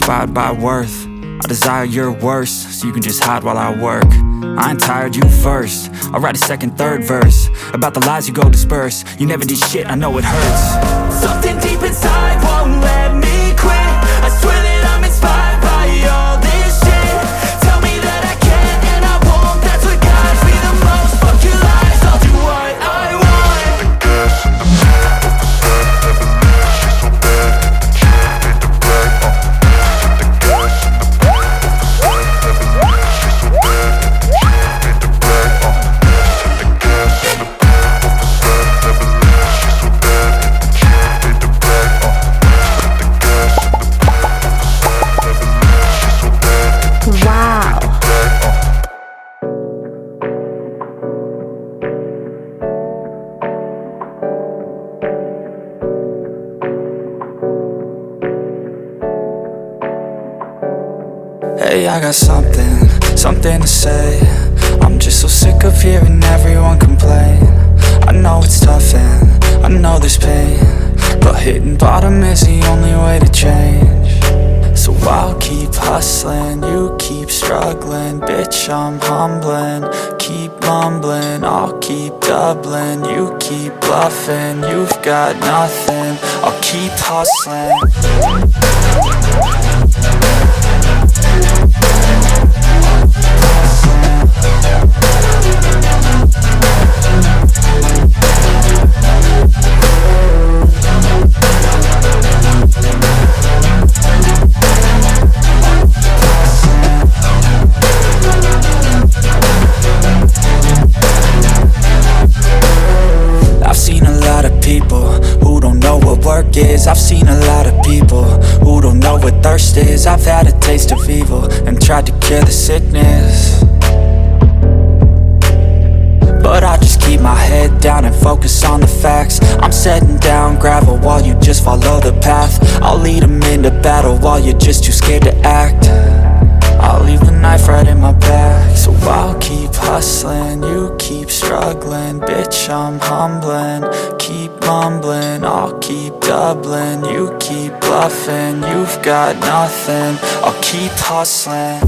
inspired by worth. I desire your worst, so you can just hide while I work. I ain't tired, you first. I'll write a second, third verse about the lies you go disperse. You never did shit, I know it hurts. Something deep inside won't let me quit. I swear that I'm inspired by all this shit. Tell me that I can't and I won't. That's what guides me the most. Fuck your lies, I'll do what I want. The gas and the beat of the set never leaves. She's so bad and the chick made the brag. The gas and the beat of the set never leaves. She's so bad and the chick made the brag. The gas and the beat of the set never leaves. She's so bad and the chick made the brag. The gas and the beat of the set never leaves. She's so bad and the chick made the brag. Hey, I got something to say. I'm just so sick of hearing everyone complain. I know it's tough and I know there's pain, but hitting bottom is the only way to change. So I'll keep hustling, you keep struggling. Bitch, I'm humbling, keep mumbling. I'll keep doubling, you keep bluffing. You've got nothing, I'll keep hustling. I've seen a lot of people who don't know what work is. I've seen a lot of people who don't know what thirst is. I've had a taste of evil and tried to cure the sickness, but I just keep my head down and focus on the facts. I'm setting down gravel while you just follow the path. I'll lead them into battle while you're just too scared to act. I'll leave the knife right in my back. So I'll keep hustling, you keep struggling. Bitch, I'm humbling, keep mumbling. I'll keep doubling, you keep bluffing. You've got nothing, I'll keep hustling.